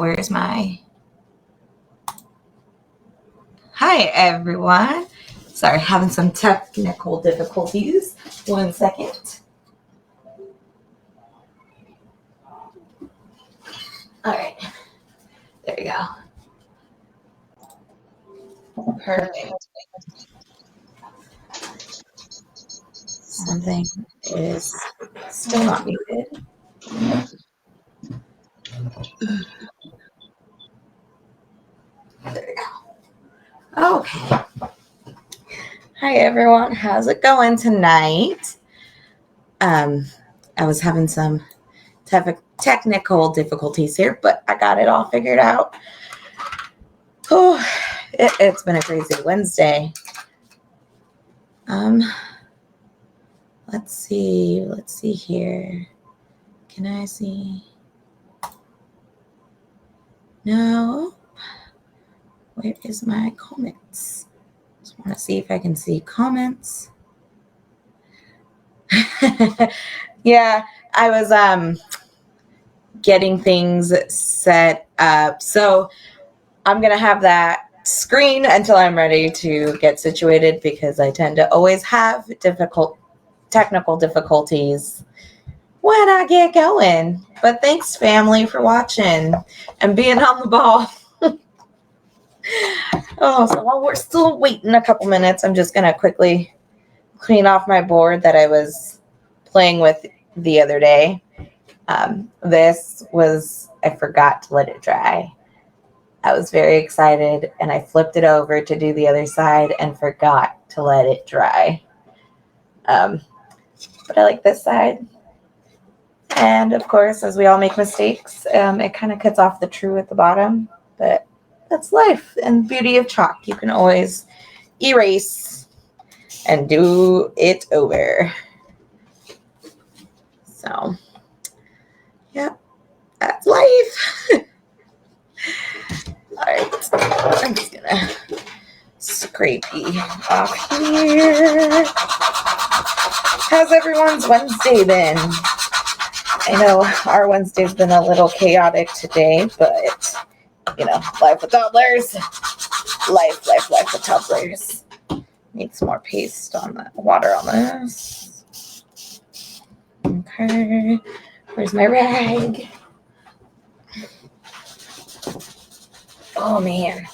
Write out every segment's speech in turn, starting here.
Where's my... Hi, everyone. Sorry, having some technical difficulties. 1 second. All right. There you go. Perfect. Something is still not muted. There we go. Okay. Hi, everyone. How's it going tonight? I was having some technical difficulties here, but I got it all figured out. Oh, it's been a crazy Wednesday. Let's see here. Can I see? No. Where is my comments? Just want to see if I can see comments. Yeah, I was getting things set up. So I'm going to have that screen until I'm ready to get situated because I tend to always have technical difficulties when I get going. But thanks, family, for watching and being on the ball. Oh, so while we're still waiting a couple minutes, I'm just going to quickly clean off my board that I was playing with the other day. I forgot to let it dry. I was very excited, and I flipped it over to do the other side and forgot to let it dry. But I like this side. And, of course, as we all make mistakes, it kind of cuts off the true at the bottom. But that's life and the beauty of chalk. You can always erase and do it over. So, yeah, that's life. All right, I'm just going to scrape off here. How's everyone's Wednesday been? I know our Wednesday's been a little chaotic today, but, life with toddlers. Life with toddlers. Need some more paste on the water on this. Okay, where's my rag? Oh, man.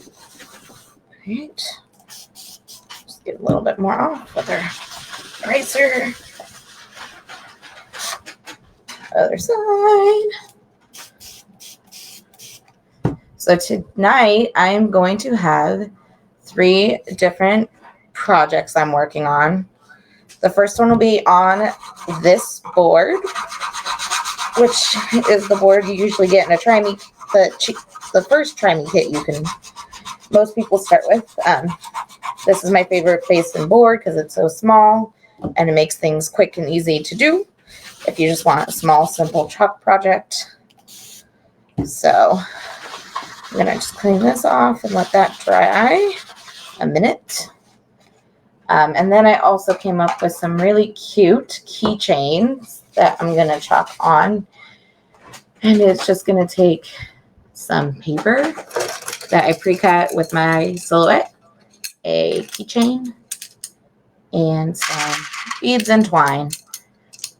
All right. Just get a little bit more off with our eraser. Other side. So tonight I'm going to have 3 different projects I'm working on. The first one will be on this board, which is the board you usually get in a try-me, the first try-me kit most people start with. This is my favorite face and board because it's so small and it makes things quick and easy to do if you just want a small, simple chalk project. So I'm going to just clean this off and let that dry a minute. And then I also came up with some really cute keychains that I'm going to chalk on. And it's just going to take some paper that I pre-cut with my silhouette, a keychain, and some beads and twine.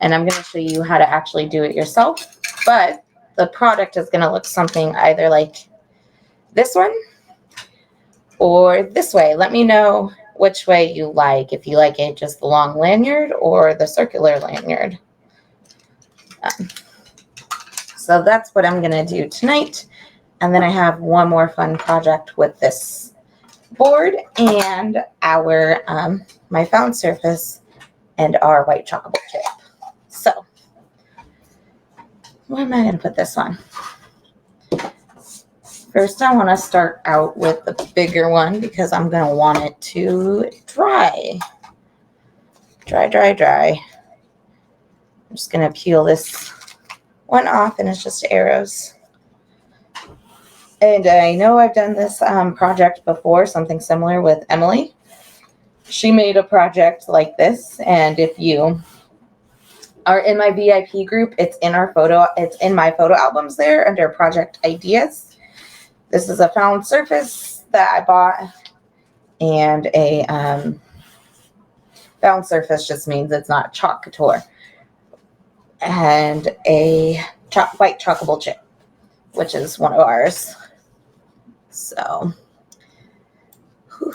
And I'm going to show you how to actually do it yourself. But the product is going to look something either like this one or this way. Let me know which way you like, if you like it just the long lanyard or the circular lanyard. So that's what I'm going to do tonight. And then I have one more fun project with this board and our my found surface and our white chalkable chip. So where am I going to put this on? First, I want to start out with the bigger one because I'm going to want it to dry. Dry. I'm just going to peel this one off, and it's just arrows. And I know I've done this project before, something similar with Emily. She made a project like this, and if you are in my VIP group. It's in my photo albums there under project ideas. This is a found surface that I bought, and a found surface just means it's not chalk couture, and a white chalkable chip, which is one of ours. So whew.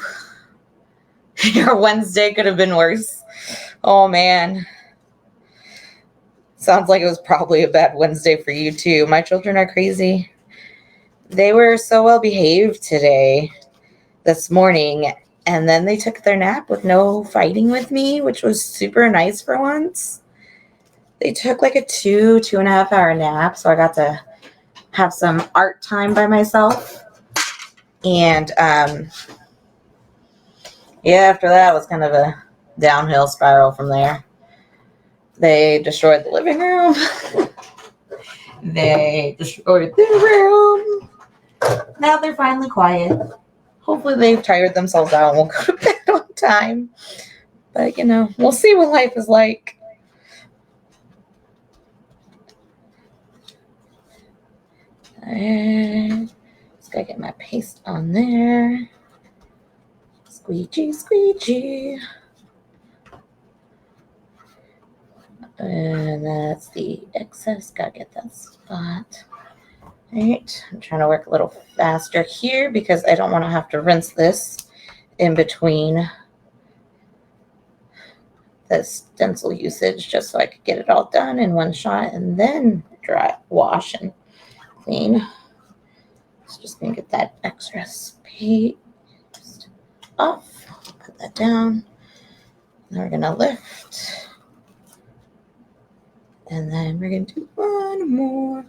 Your Wednesday could have been worse. Oh man. Sounds like it was probably a bad Wednesday for you too. My children are crazy. They were so well behaved this morning, and then they took their nap with no fighting with me, which was super nice for once. They took like a 2.5 hour nap, so I got to have some art time by myself. And after that was kind of a downhill spiral from there. They destroyed the living room. They destroyed their room. Now they're finally quiet. Hopefully they've tired themselves out and will go to bed on time. But, we'll see what life is like. Just gotta get my paste on there. Squeegee, squeegee. And that's the excess. Gotta get that spot. All right, I'm trying to work a little faster here because I don't want to have to rinse this in between the stencil usage, just so I could get it all done in one shot and then wash and clean. Just gonna get that extra paste off. Put that down. Then we're gonna lift. And then we're going to do one more.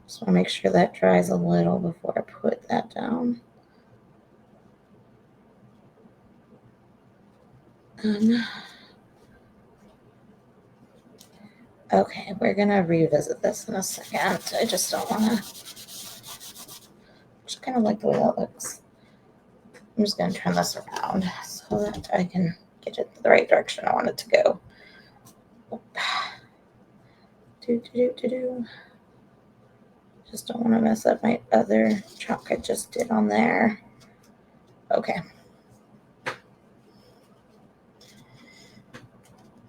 Just want to make sure that dries a little before I put that down. Okay, we're going to revisit this in a second. I just don't want to. Just kind of like the way that looks. I'm just going to turn this around so that I can get it the right direction I want it to go. Just don't want to mess up my other chalk I just did on there. Okay.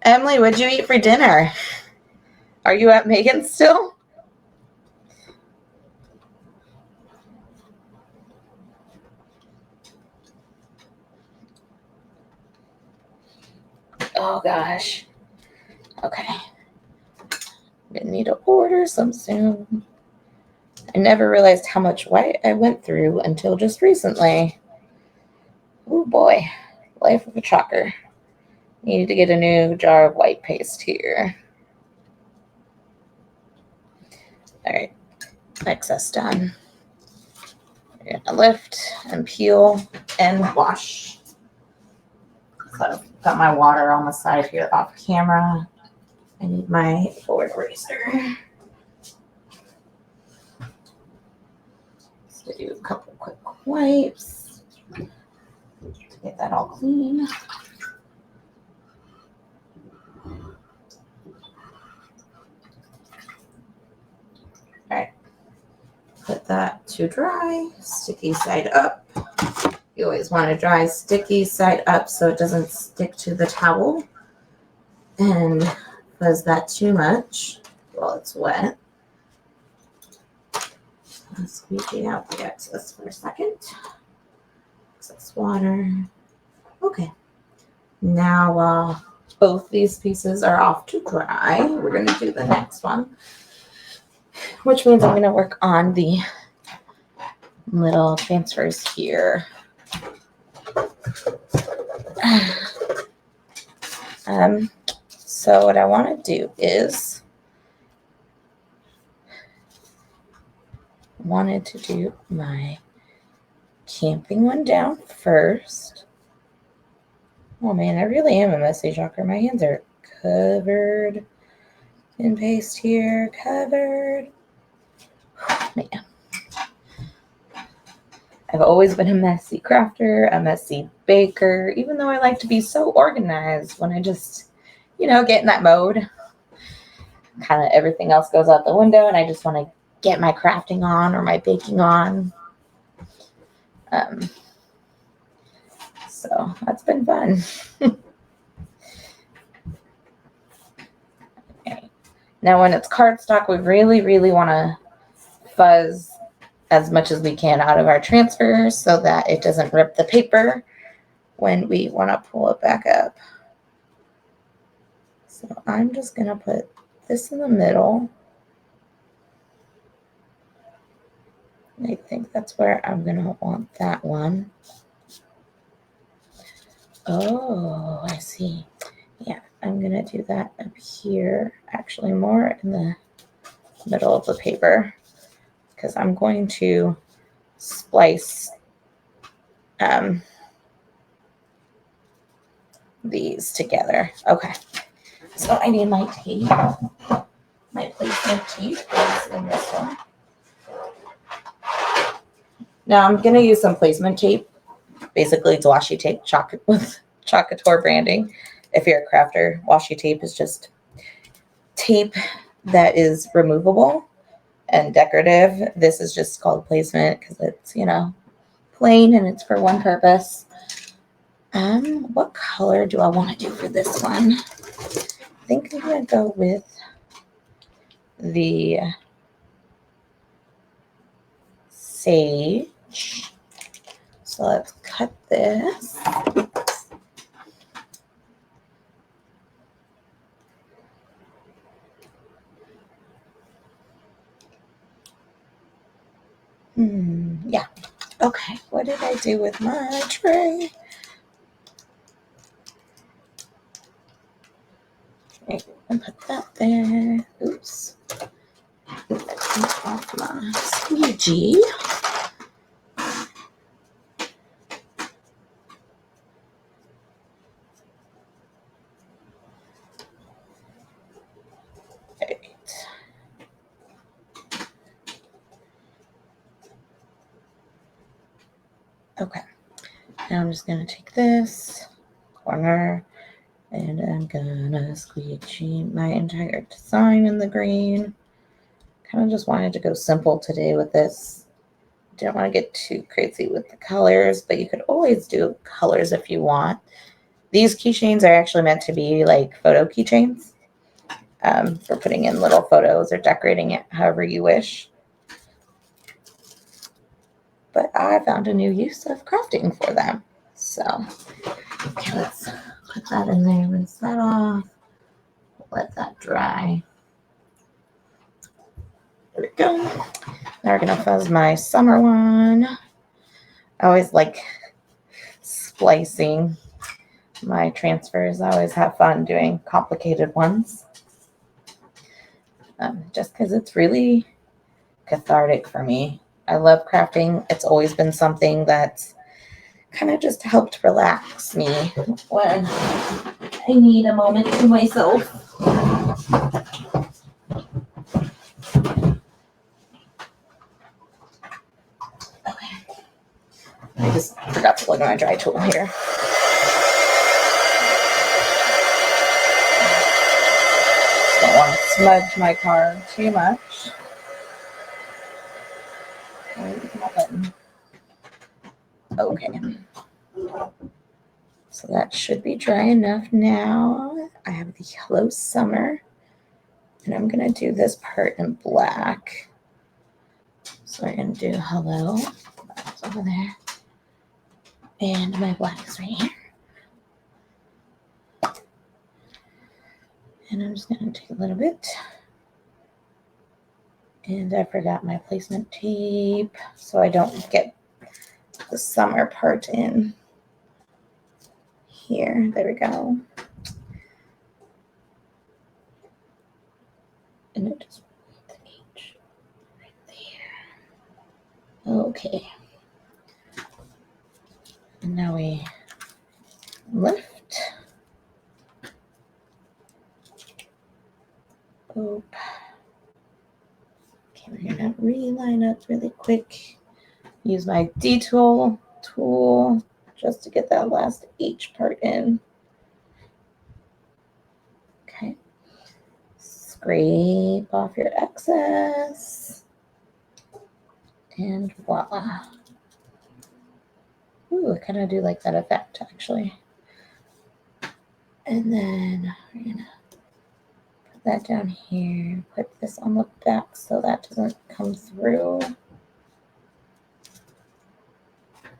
Emily, what'd you eat for dinner? Are you at Megan's still? Oh gosh. Okay. Gonna need to order some soon. I never realized how much white I went through until just recently. Oh boy, life of a chalker. Need to get a new jar of white paste here. All right, excess done. We're gonna lift and peel and wash. So I've got my water on the side here off camera. I need my board eraser. So do a couple quick wipes to get that all clean. All right, put that to dry, sticky side up. You always want to dry sticky side up so it doesn't stick to the towel and fuzz that too much while it's wet. I'll squeegee out the excess for a second. Excess water. Okay. Now while both these pieces are off to dry, we're going to do the next one, which means I'm going to work on the little transfers here. So what I want to do is wanted to do my camping one down first. Oh man, I really am a messy chalker. My hands are covered in paste here, covered. Man. I've always been a messy crafter, a messy baker, even though I like to be so organized when I just get in that mode. Kind of everything else goes out the window, and I just want to get my crafting on or my baking on. So that's been fun. Okay. Now, when it's cardstock, we really, really want to fuzz as much as we can out of our transfer so that it doesn't rip the paper when we want to pull it back up. So I'm just going to put this in the middle. I think that's where I'm going to want that one. Oh, I see. Yeah, I'm going to do that up here, actually more in the middle of the paper, because I'm going to splice these together. Okay, so I need my tape. My placement tape is in this one. Now I'm going to use some placement tape. Basically, it's washi tape with Chocator branding. If you're a crafter, washi tape is just tape that is removable and decorative. This is just called placement because it's, plain and it's for one purpose. What color do I want to do for this one? I think I'm going to go with the sage. So let's cut this. Yeah. Okay, what did I do with my tray? Okay, and put that there. Oops. That off my squeegee. Okay, now I'm just going to take this corner and I'm going to squeegee my entire design in the green. Kind of just wanted to go simple today with this. Didn't want to get too crazy with the colors, but you could always do colors if you want. These keychains are actually meant to be like photo keychains for putting in little photos or decorating it however you wish. But I found a new use of crafting for them. So, okay, let's put that in there, rinse that off, let that dry. There we go. Now we're going to fuzz my summer one. I always like splicing my transfers. I always have fun doing complicated ones. Just because it's really cathartic for me. I love crafting. It's always been something that's kind of just helped relax me when I need a moment to myself. Okay. I just forgot to plug my dry tool here. Don't want to smudge my card too much. Okay. So that should be dry enough now. I have the Hello Summer. And I'm going to do this part in black. So we're going to do hello. That's over there. And my black is right here. And I'm just going to take a little bit. And I forgot my placement tape, so I don't get the summer part in here. There we go. And it just the H right there. Okay. And now we lift. Oop. Okay, we're gonna reline up really quick. Use my D-tool tool just to get that last H part in. scrape off your excess. And voila. Ooh, I kind of do like that effect, actually. And then we're going to put that down here. Put this on the back so that doesn't come through.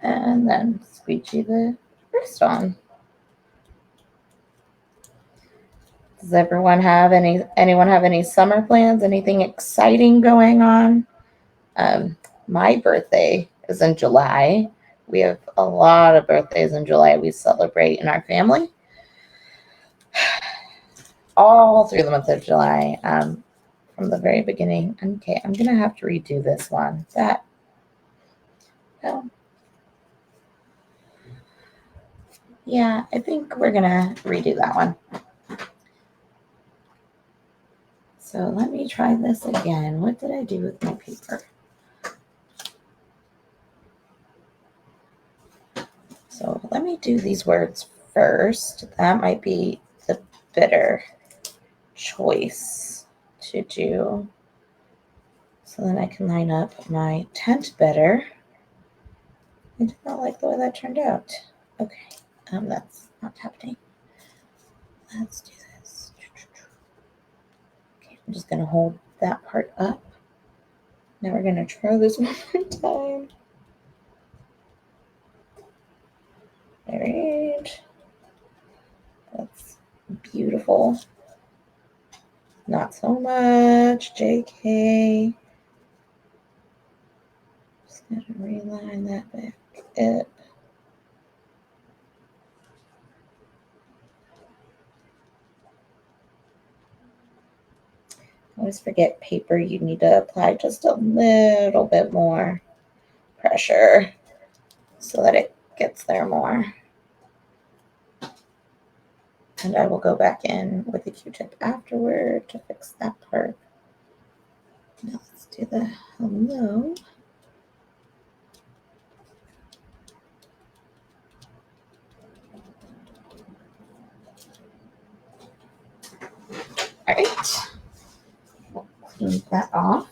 And then squeegee the wrist on. Does anyone have any summer plans? Anything exciting going on? My birthday is in July. We have a lot of birthdays in July we celebrate in our family. All through the month of July. From the very beginning. Okay, I'm going to have to redo this one. Yeah, I think we're going to redo that one. So let me try this again. What did I do with my paper? So let me do these words first. That might be the better choice to do. So then I can line up my tent better. I did not like the way that turned out. Okay, that's not happening. Let's do this. Okay, I'm just going to hold that part up. Now we're going to try this one more time. All right. That's beautiful. Not so much, JK. Just going to reline that back up. I always forget paper. You need to apply just a little bit more pressure so that it gets there more. And I will go back in with a Q-tip afterward to fix that part. Now let's do the hello. All right. We'll clean that off.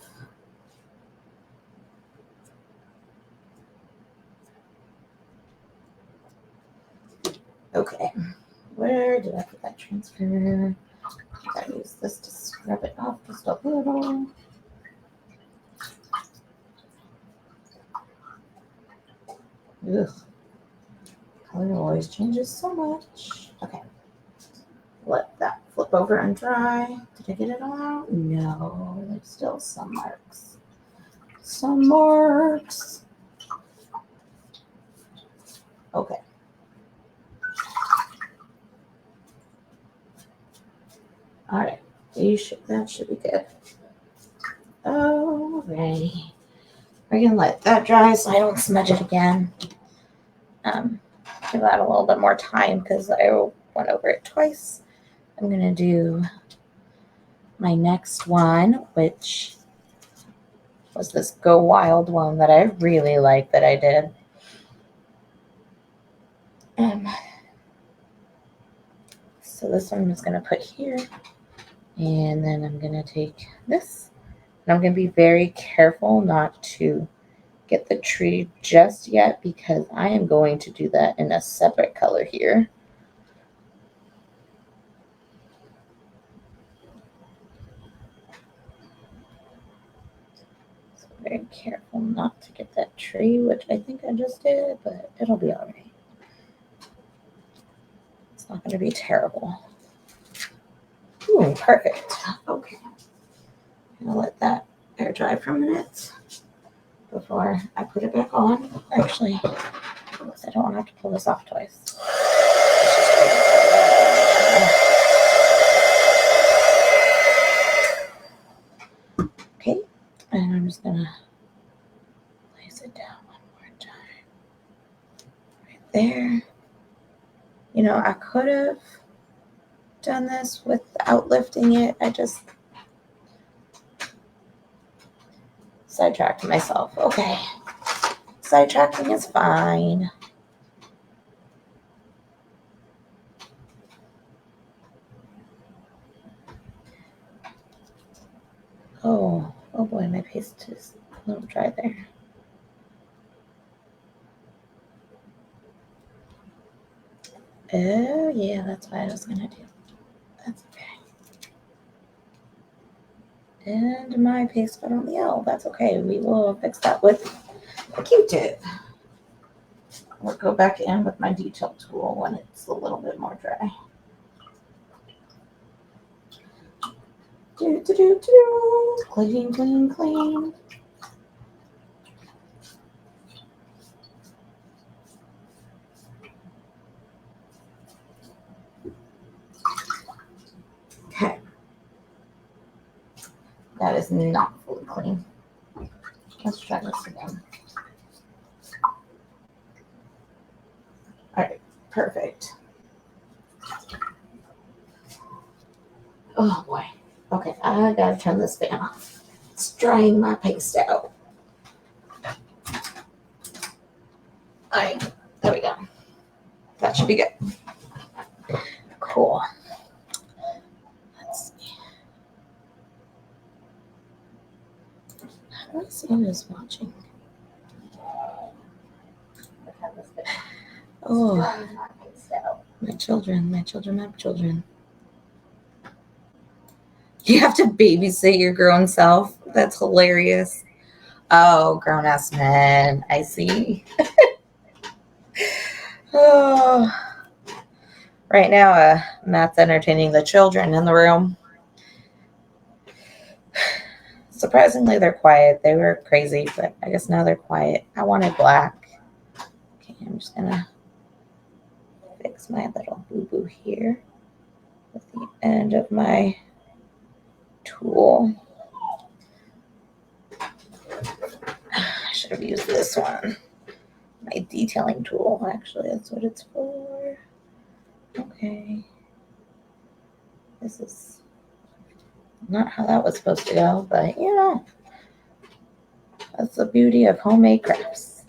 Okay. Where did I put that transfer? I use this to scrub it off just a little. Ugh. Color always changes so much. Okay. Let that flip over and dry. Did I get it all out? No, there's still some marks. Some marks. Okay. All right. That should be good. Alrighty. We're gonna let that dry so I don't smudge it again. Give that a little bit more time because I went over it twice. I'm gonna do my next one, which was this Go Wild one that I really like that I did. So this one I'm just gonna put here, and then I'm gonna take this, and I'm gonna be very careful not to get the tree just yet because I am going to do that in a separate color here. So very careful not to get that tree, which I think I just did, but it'll be all right. It's not going to be terrible. Ooh, perfect. Okay. I'm going to let that air dry for a minute before I put it back on. Actually, I don't want to have to pull this off twice. Okay, and I'm just going to place it down one more time. Right there. You know, I could have done this without lifting it. I just sidetracked myself. Okay. Sidetracking is fine. Oh boy, my paste is a little dry there. Oh yeah, that's what I was gonna do. That's okay. And my paste got on the L. That's okay. We will fix that with a Q-tip. We'll go back in with my detail tool when it's a little bit more dry. Clean, clean, clean. Okay. That is not fully clean. Let's try this again. All right, perfect. Oh boy. Okay, I gotta turn this fan off. It's drying my paste out. All right, there we go. That should be good. Cool. Let's see. How do I see who's watching? Oh, my children. You have to babysit your grown self? That's hilarious. Oh, grown ass men. I see. Oh. Right now, Matt's entertaining the children in the room. Surprisingly, they're quiet. They were crazy, but I guess now they're quiet. I wanted black. Okay, I'm just gonna fix my little boo-boo here with the end of my tool. I should have used this one. My detailing tool, actually, that's what it's for. Okay. This is not how that was supposed to go, but you know, that's the beauty of homemade crafts.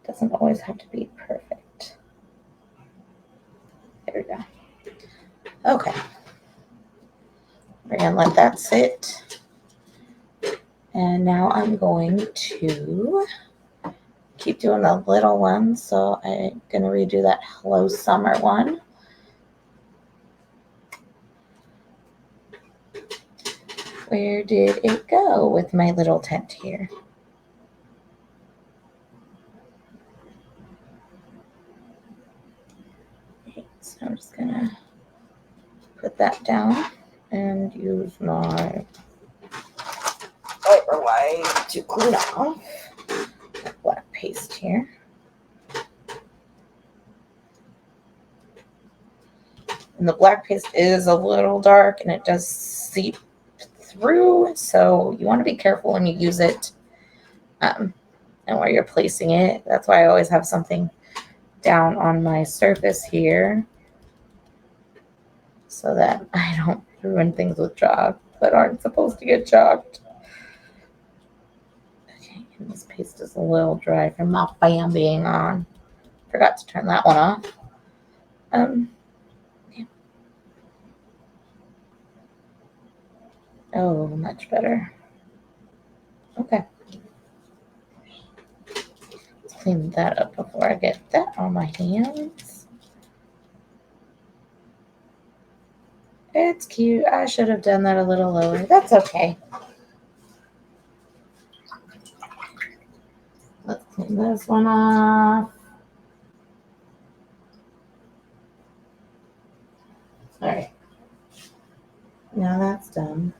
Doesn't always have to be perfect. There we go. Okay. We're going to let that sit. And now I'm going to keep doing the little ones. So I'm going to redo that Hello Summer one. Where did it go with my little tent here? Okay, so I'm just going to put that down and use my wiper wipe to clean off that black paste here. And the black paste is a little dark and it does seep through, so you want to be careful when you use it and where you're placing it. That's why I always have something down on my surface here so that I don't ruin things with chalk that aren't supposed to get chalked. Okay, and this paste is a little dry from my fan being on. Forgot to turn that one off. Yeah. Oh, much better. Okay. Let's clean that up before I get that on my hands. It's cute. I should have done that a little lower. That's okay. Let's clean this one off. All right. Now that's done.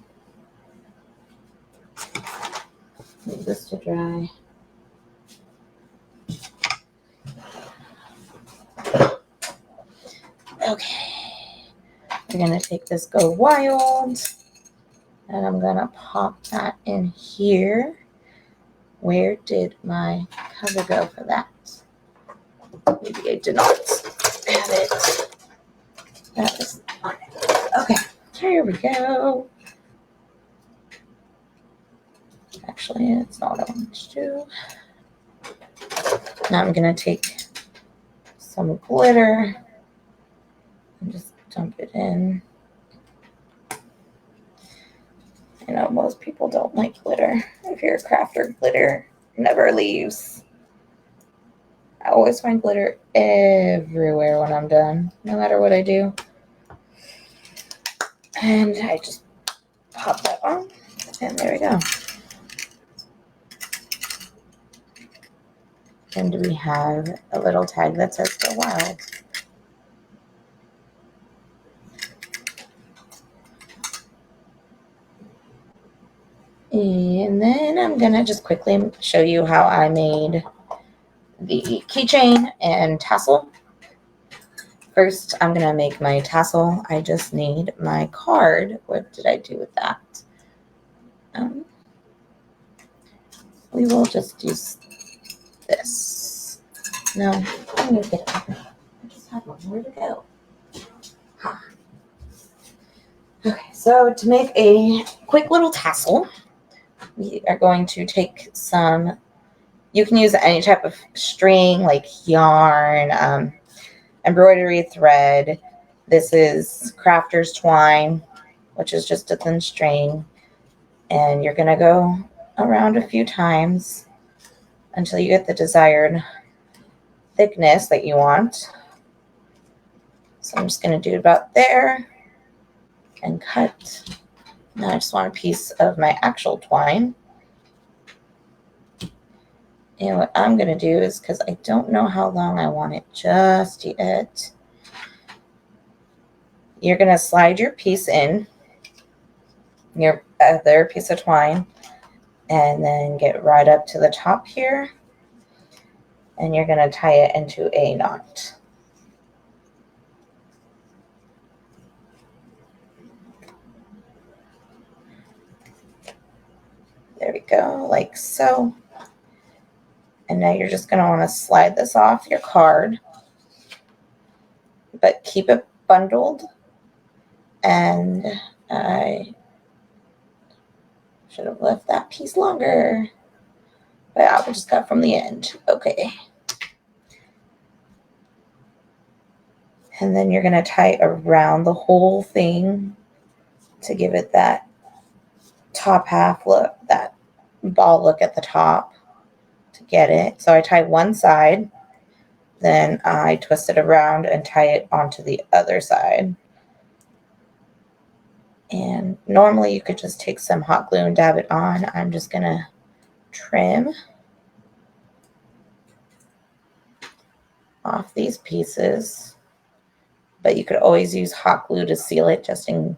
Leave this to dry. Okay. We're going to take this Go Wild, and I'm going to pop that in here. Where did my cover go for that? Maybe I did not have it. That is on it. Okay, here we go. Actually, it's not what I want to do. Now I'm going to take some glitter and just dump it in. You know, most people don't like glitter. If you're a crafter, glitter never leaves. I always find glitter everywhere when I'm done, no matter what I do. And I just pop that on, and there we go. And we have a little tag that says Go Wild. And then I'm going to just quickly show you how I made the keychain and tassel. First, I'm going to make my tassel. I just need my card. What did I do with that? We will just use this. No, I'm going to get it. I just had one. Where'd it go? Ha. Okay, so to make a quick little tassel, we are going to take some, you can use any type of string like yarn, embroidery thread. This is crafter's twine, which is just a thin string. And you're going to go around a few times until you get the desired thickness that you want. So I'm just going to do about there and cut. Now I just want a piece of my actual twine. And what I'm going to do is, because I don't know how long I want it just yet, you're going to slide your piece in, your other piece of twine, and then get right up to the top here. And you're going to tie it into a knot. There we go, like so. And now you're just going to want to slide this off your card, but keep it bundled. And I should have left that piece longer, but I will just cut from the end. Okay. And then you're going to tie it around the whole thing to give it that top half look, that ball look at the top to get it. So I tie one side, then I twist it around and tie it onto the other side. And normally you could just take some hot glue and dab it on. I'm just going to trim off these pieces, but you could always use hot glue to seal it just in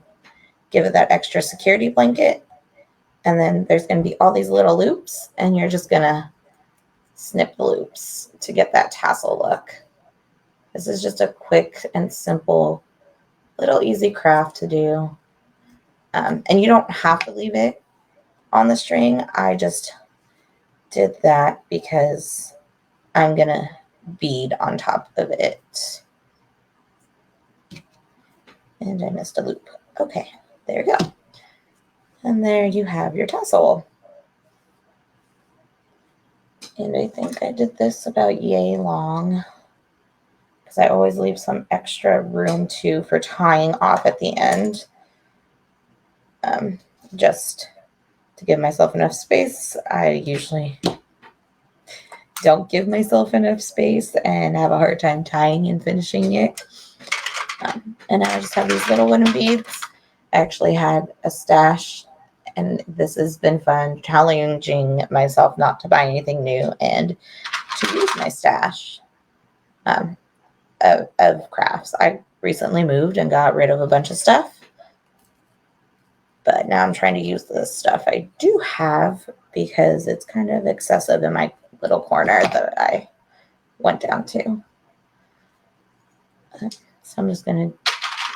give it that extra security blanket. And then there's going to be all these little loops, and you're just going to snip the loops to get that tassel look. This is just a quick and simple little easy craft to do. And you don't have to leave it on the string. I just did that because I'm going to bead on top of it. And I missed a loop. Okay, there you go. And there you have your tassel. And I think I did this about yay long, because I always leave some extra room too for tying off at the end. Just to give myself enough space. I usually don't give myself enough space and have a hard time tying and finishing it. And now I just have these little wooden beads. I actually had a stash, and this has been fun, challenging myself not to buy anything new and to use my stash of crafts. I recently moved and got rid of a bunch of stuff, but now I'm trying to use the stuff I do have because it's kind of excessive in my little corner that I went down to. So I'm just going to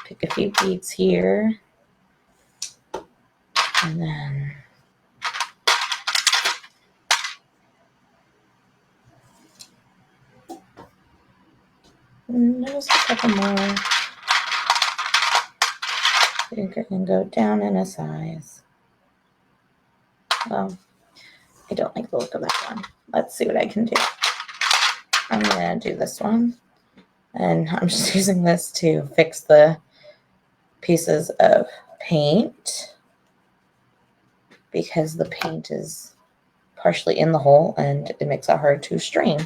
pick a few beads here. And then just a couple more. I think I can go down in a size. Well, I don't like the look of that one. Let's see what I can do. I'm going to do this one. And I'm just using this to fix the pieces of paint. because the paint is partially in the hole and it makes it hard to strain.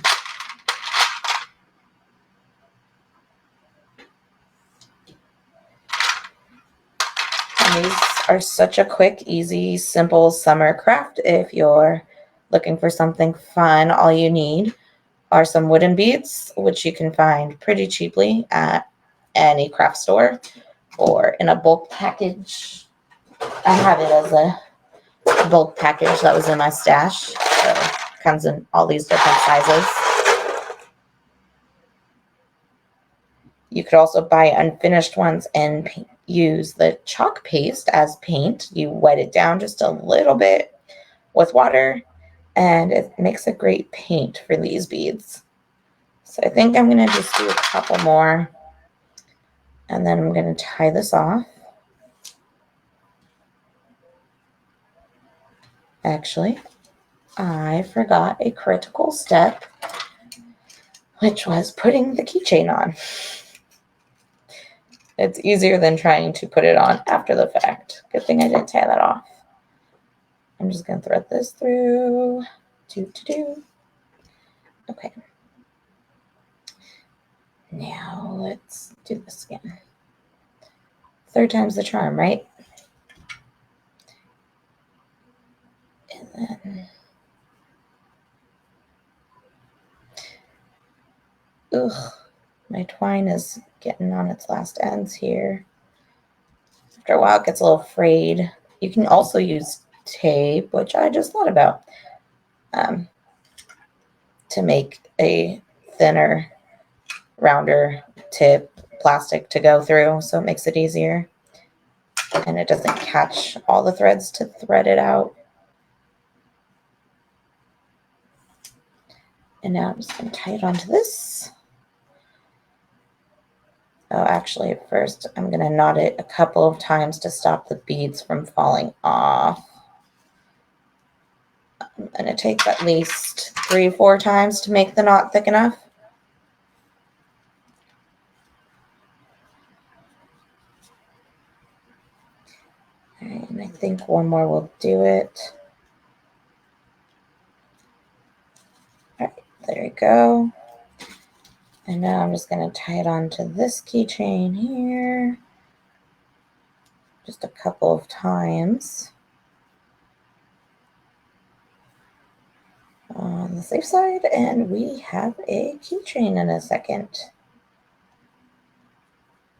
And these are such a quick, easy, simple summer craft. If you're looking for something fun, all you need are some wooden beads, which you can find pretty cheaply at any craft store or in a bulk package. I have it as a bulk package that was in my stash. So it comes in all these different sizes. You could also buy unfinished ones and use the chalk paste as paint. You wet it down just a little bit with water, and it makes a great paint for these beads. So I think I'm going to just do a couple more, and then I'm going to tie this off. Actually, I forgot a critical step, which was putting the keychain on. It's easier than trying to put it on after the fact. Good thing I didn't tie that off. I'm just going to thread this through. Okay. Now let's do this again. Third time's the charm, right? And then, my twine is getting on its last ends here. After a while, it gets a little frayed. You can also use tape, which I just thought about, to make a thinner, rounder tip plastic to go through, so it makes it easier. And it doesn't catch all the threads to thread it out. And now I'm just going to tie it onto this. Oh, actually, first I'm going to knot it a couple of times to stop the beads from falling off. I'm going to take at least 3 or 4 times to make the knot thick enough. And I think one more will do it. All right, there we go. And now I'm just going to tie it onto this keychain here. Just a couple of times. On the safe side, and we have a keychain in a second.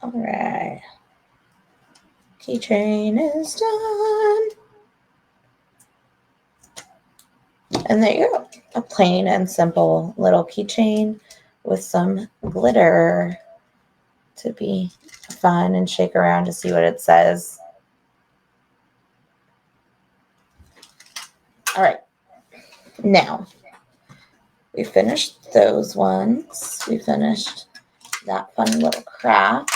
All right. Keychain is done. And there you go. A plain and simple little keychain with some glitter to be fun and shake around to see what it says. All right. Now, we finished those ones. We finished that fun little craft.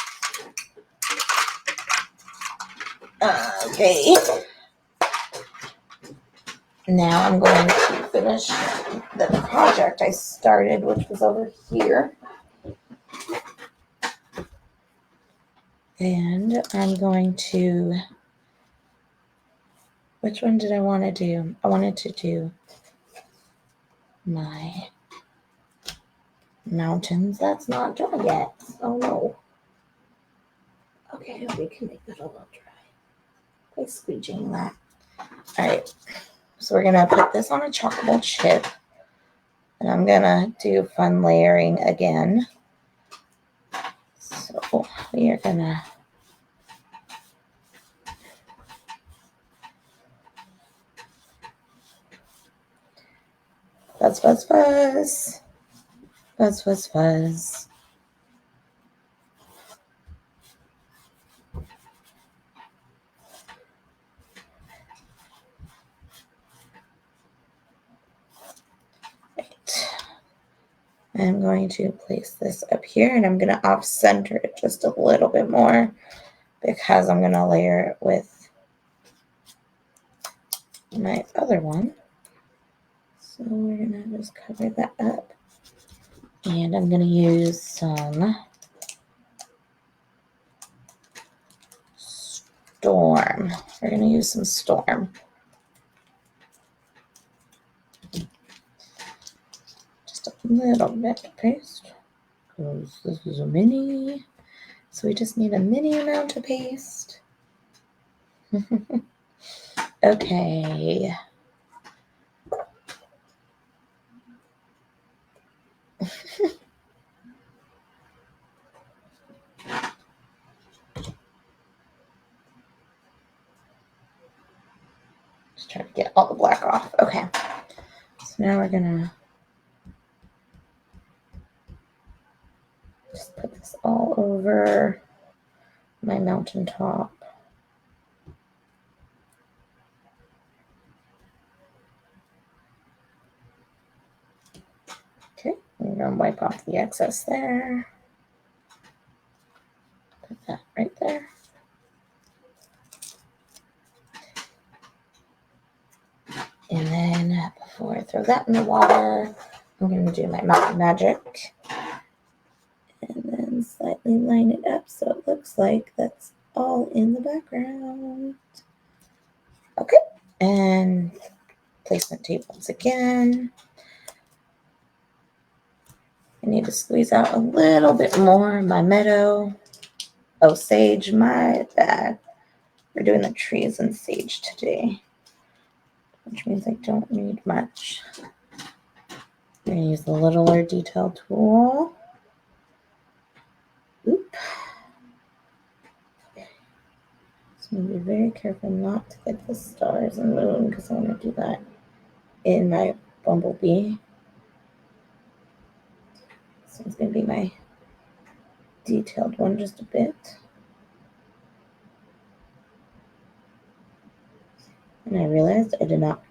Okay. Now I'm going to finish the project I started, which was over here. And I'm going to, which one did I want to do? I wanted to do my mountains. That's not dry yet. Oh no. Okay, we can make that a little dry by squeegeeing that. All right, so we're gonna put this on a chalkable chip, and I'm gonna do fun layering again. So we are gonna fuzz, fuzz, fuzz, fuzz, fuzz, fuzz. I'm going to place this up here, and I'm going to off-center it just a little bit more because I'm going to layer it with my other one. So we're going to just cover that up. And I'm going to use some Storm. We're going to use some Storm. little bit of paste because this is a mini. So we just need a mini amount of paste. Okay. Just trying to get all the black off. Okay. So now we're gonna just put this all over my mountaintop. Okay, I'm gonna wipe off the excess there. Put that right there. And then before I throw that in the water, I'm gonna do my Mountain Magic. And then slightly line it up so it looks like that's all in the background. Okay, and placement tape once again. I need to squeeze out a little bit more of my meadow. Oh, sage, my bad. We're doing the trees and sage today, which means I don't need much. I'm gonna use the littler detail tool. Oop. So I'm gonna be very careful not to get the stars and moon because I want to do that in my bumblebee. This one's gonna be my detailed one just a bit. And I realized I did not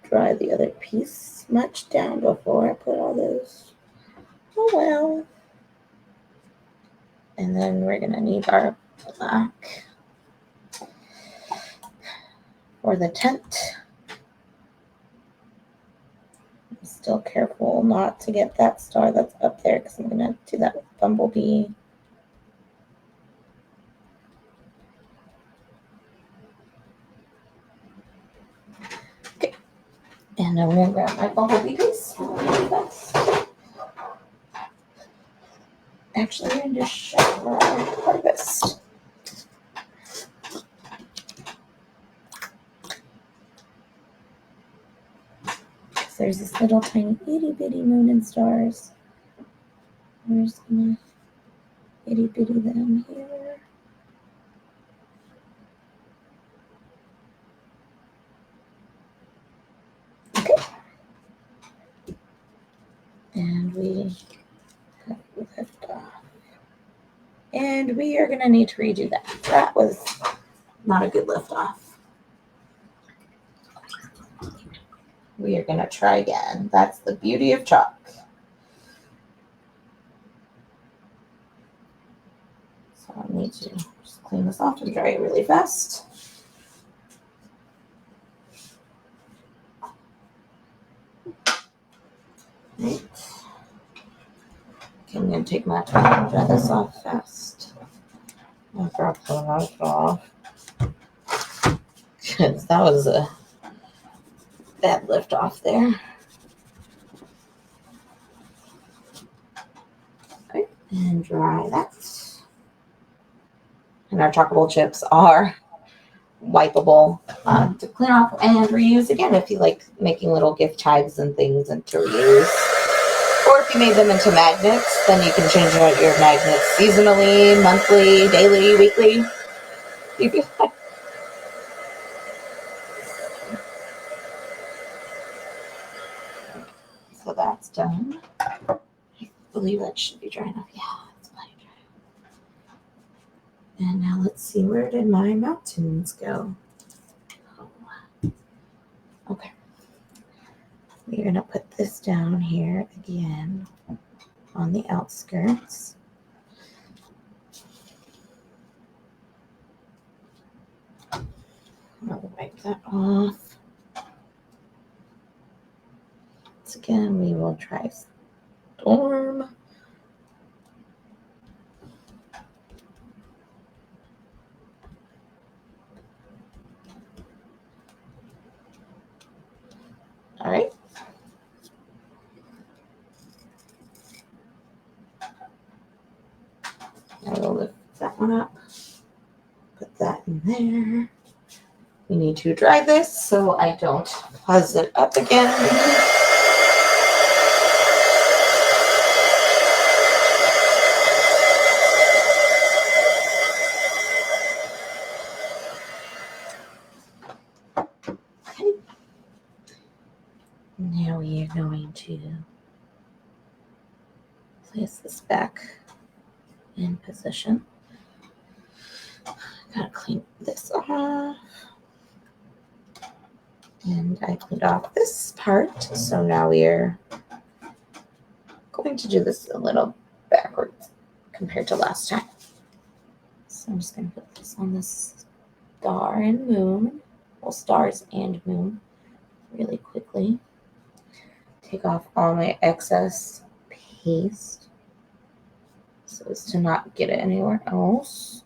dry the other piece much down before I put all those. Oh well. And then we're gonna need our black for the tent. I'm still careful not to get that star that's up there because I'm gonna do that with bumblebee. Okay. And I'm gonna grab my bumblebee piece really fast. Actually, I'm gonna just show our harvest. So there's this little tiny itty bitty moon and stars. I'm just gonna itty bitty them here. Okay. And we have lift off. And we are gonna need to redo that. That was not a good lift off. We are gonna try again. That's the beauty of chalk. So I need to just clean this off and dry it really fast. Right. Okay, I'm gonna take my time and dry this off fast. After I pull it off. Because that was a bad lift off there. Okay, and dry that. And our chocolate chips are wipeable to clean off and reuse again if you like making little gift tags and things and to reuse. Or if you made them into magnets, then you can change out your magnets seasonally, monthly, daily, weekly. If you like. So that's done. I believe that should be dry enough. Yeah, it's plenty dry. And now let's see, where did my mountains go? Oh. Okay. We're going to put this down here again on the outskirts. I'll wipe that off. Once again, we will try Storm. All right. one up. Put that in there. We need to dry this so I don't fuzz it up again. Okay. Now we are going to place this back in position. Gotta clean this off. And I cleaned off this part, so now we are going to do this a little backwards compared to last time. So I'm just going to put this on this star and moon, well, stars and moon, really quickly. Take off all my excess paste so as to not get it anywhere else.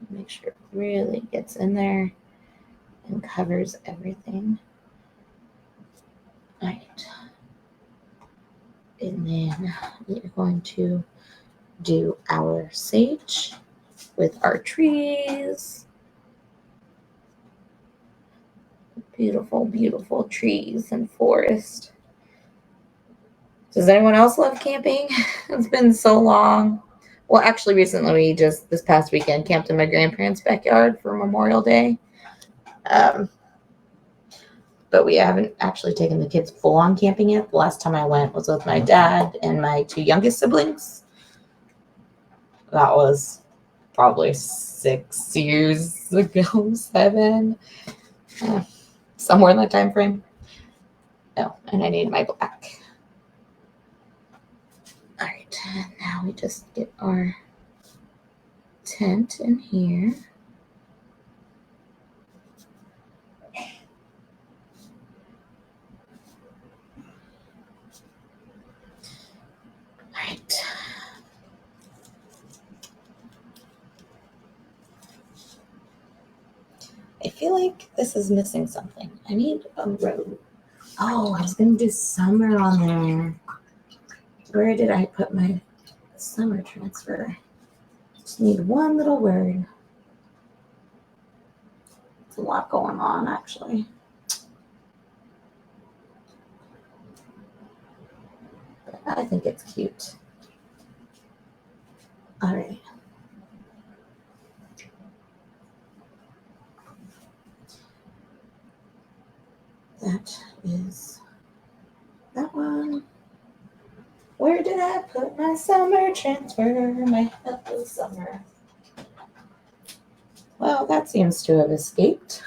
Make sure it really gets in there and covers everything. All right. And then we're going to do our sage with our trees. Beautiful, beautiful trees and forest. Does anyone else love camping? It's been so long. Well, actually, recently we just, this past weekend, camped in my grandparents' backyard for Memorial Day. But we haven't actually taken the kids full on camping yet. The last time I went was with my dad and my two youngest siblings. That was probably 6 years ago, 7, somewhere in that time frame. Oh, and I need my black. All right, now we just get our tent in here. All right. I feel like this is missing something. I need a road. Oh, I was going to do summer on there. Where did I put my summer transfer? Just need one little word. It's a lot going on, actually. But I think it's cute. All right. That is that one. Where did I put my summer transfer? My hello summer. Well, that seems to have escaped.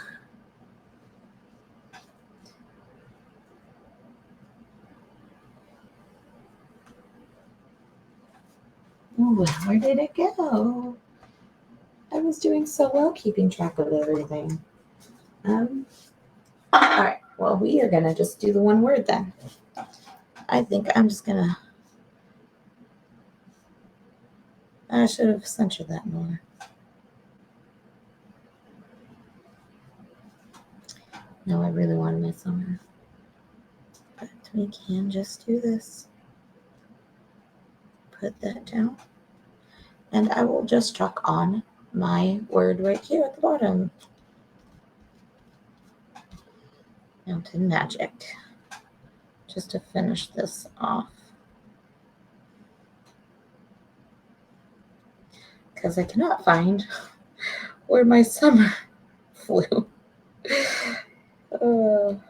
Ooh, where did it go? I was doing so well keeping track of everything. All right. Well, we are gonna just do the one word then. I think I'm just gonna. I should have censored that more. No, I really wanted my summer. But we can just do this. Put that down. And I will just chalk on my word right here at the bottom. Mountain Magic. Just to finish this off. Because I cannot find where my summer flew. All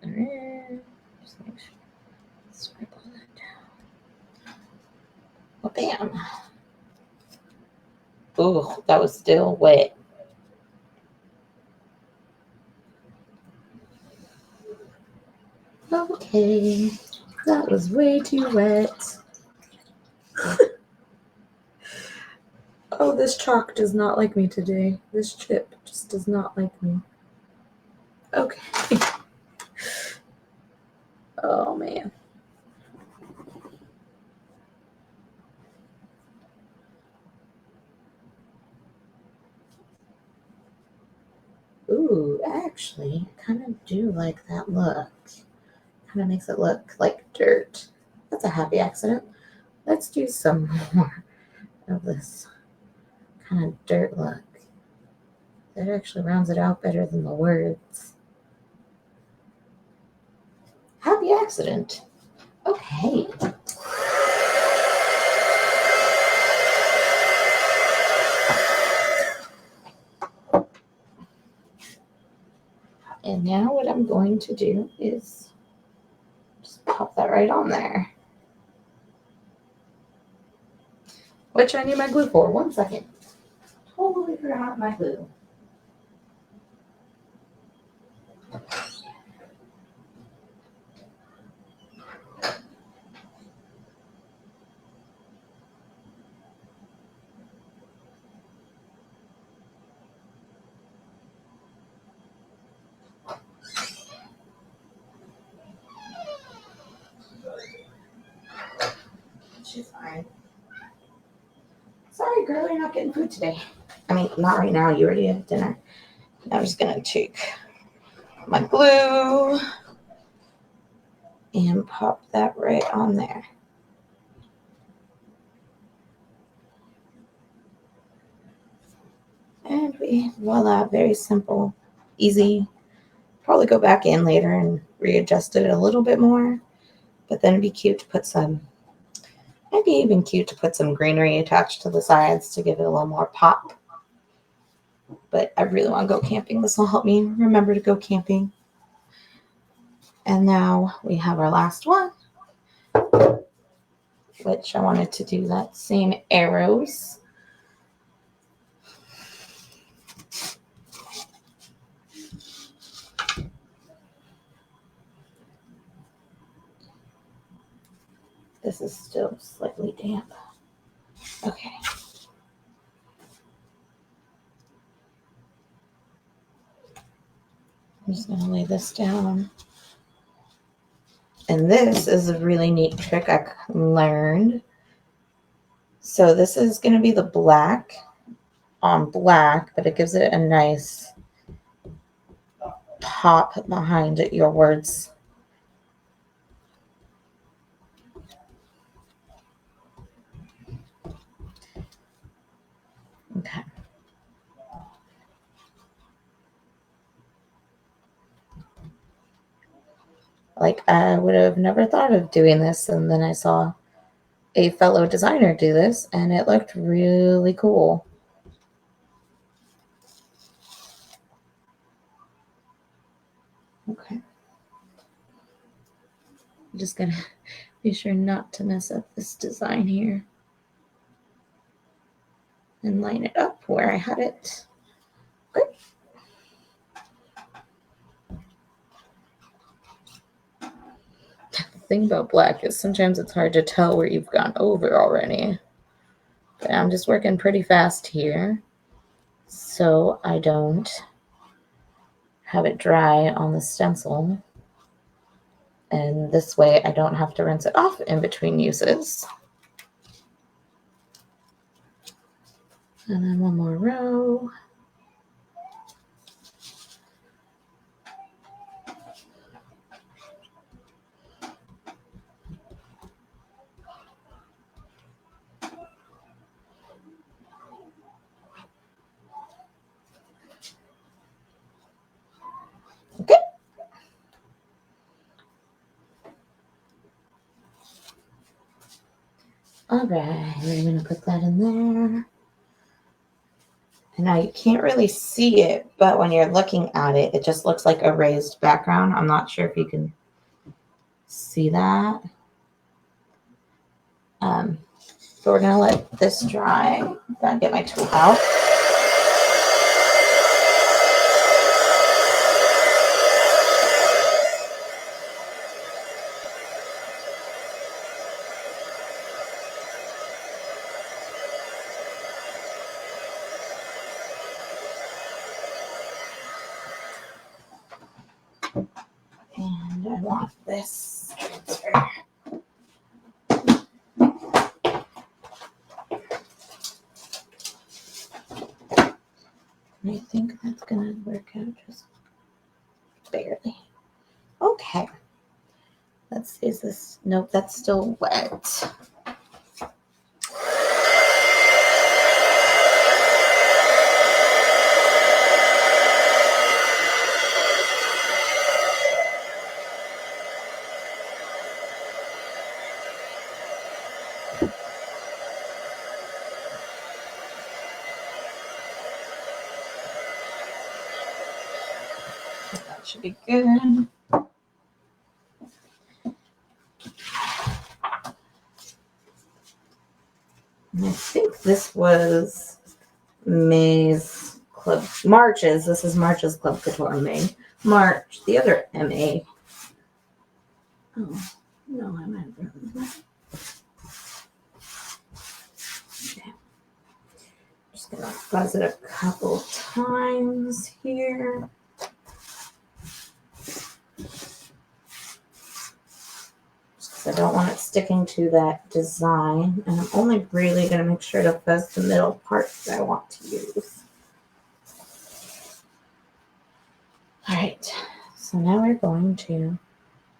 right. Just make sure. Swipe all that down. Well, bam. Ooh, that was still wet. Okay, that was way too wet. Oh, this chalk does not like me today. This chip just does not like me. Okay. Oh, man. Ooh, actually, I kind of do like that look. kind of makes it look like dirt. That's a happy accident. Let's do some more of this kind of dirt look. That actually rounds it out better than the words. Happy accident. Okay. And now what I'm going to do is just pop that right on there. Which I need my glue for. 1 second. Totally forgot my glue. She's fine. Sorry, girl, you're not getting food today. I mean, not right now. You already had dinner. I'm just going to take my glue and pop that right on there. And voila, very simple, easy. Probably go back in later and readjust it a little bit more. But then it'd be cute to put some, maybe even cute to put some greenery attached to the sides to give it a little more pop. But I really want to go camping. This will help me remember to go camping. And now we have our last one, which I wanted to do that same arrows. This is still slightly damp. Okay. I'm just going to lay this down. And this is a really neat trick I learned. So this is going to be the black on black, but it gives it a nice pop behind your words. Okay. Like, I would have never thought of doing this, and then I saw a fellow designer do this, and it looked really cool. Okay. I'm just gonna be sure not to mess up this design here. And line it up where I had it. Good. The thing about black is sometimes it's hard to tell where you've gone over already. But I'm just working pretty fast here so I don't have it dry on the stencil. And this way I don't have to rinse it off in between uses. And then one more row. Okay. All right, we're going to put that in there. And now you can't really see it, but when you're looking at it, it just looks like a raised background. I'm not sure if you can see that. So we're going to let this dry. Gotta get my tool out. And I want this transfer. I think that's going to work out just barely. Okay. Let's see, is this, nope, that's still wet. That should be good. I think this was March's. This is March's Club Couture May. March. The other MA. Oh, no, I might have written that. Okay. Just gonna buzz it a couple times here. I don't want it sticking to that design, and I'm only really going to make sure to fuzz the middle part that I want to use. All right, so now we're going to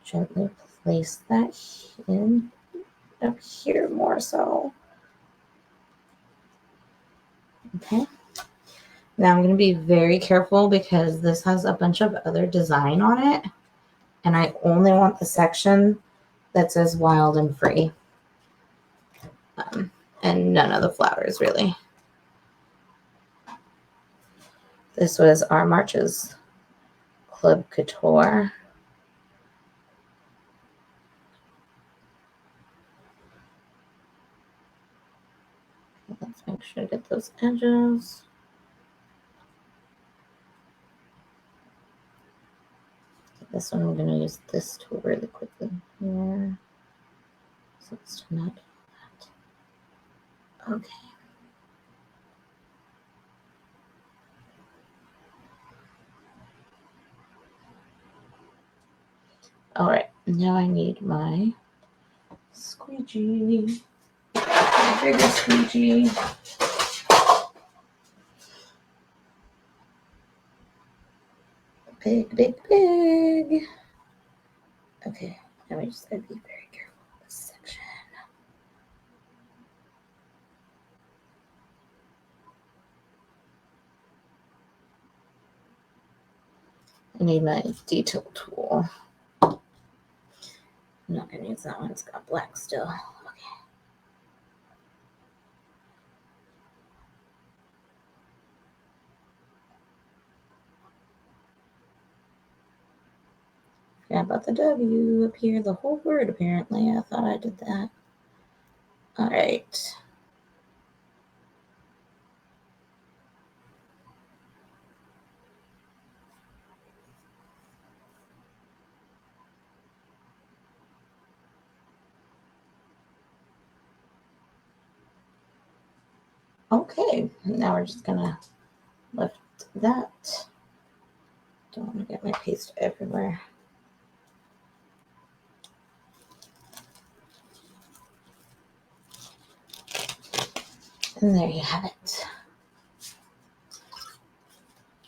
gently place that in up here more so. Okay, now I'm going to be very careful because this has a bunch of other design on it, and I only want the section that says wild and free, and none of the flowers really. This was our March's Club Couture. Let's make sure to get those edges. This one, I'm going to use this tool really quickly here. So let's turn that. Okay. All right, now I need my squeegee, my bigger squeegee. Big, big, big. Okay, now we just gotta be very careful with this section. I need my detail tool. I'm not gonna use that one, it's got black still. Forgot about the W up here, the whole word apparently. I thought I did that. All right. Okay, now we're just gonna lift that. Don't want to get my paste everywhere. And there you have it.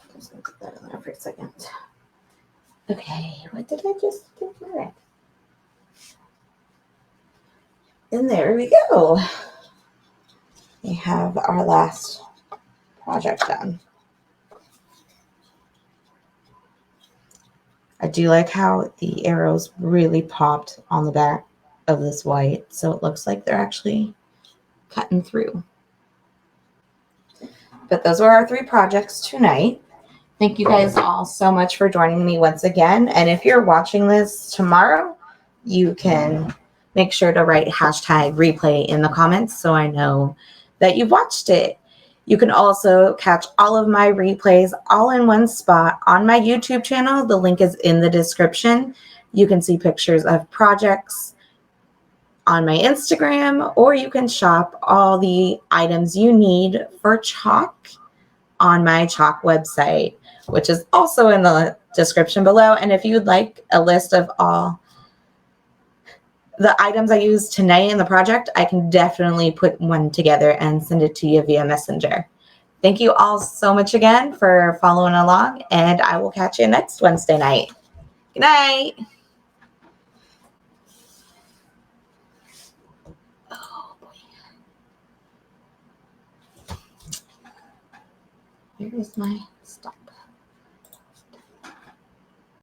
I'm just going to put that in there for a second. Okay, what did I just do for it? And there we go. We have our last project done. I do like how the arrows really popped on the back of this white, so it looks like they're actually cutting through. But those were our 3 projects tonight. Thank you guys all so much for joining me once again. And if you're watching this tomorrow, you can make sure to write #replay in the comments so I know that you've watched it. You can also catch all of my replays all in one spot on my YouTube channel. The link is in the description. You can see pictures of projects on my Instagram, or you can shop all the items you need for chalk on my chalk website, which is also in the description below. And if you'd like a list of all the items I used tonight in the project, I can definitely put one together and send it to you via Messenger. Thank you all so much again for following along, and I will catch you next Wednesday night. Good night. Where is my stuff?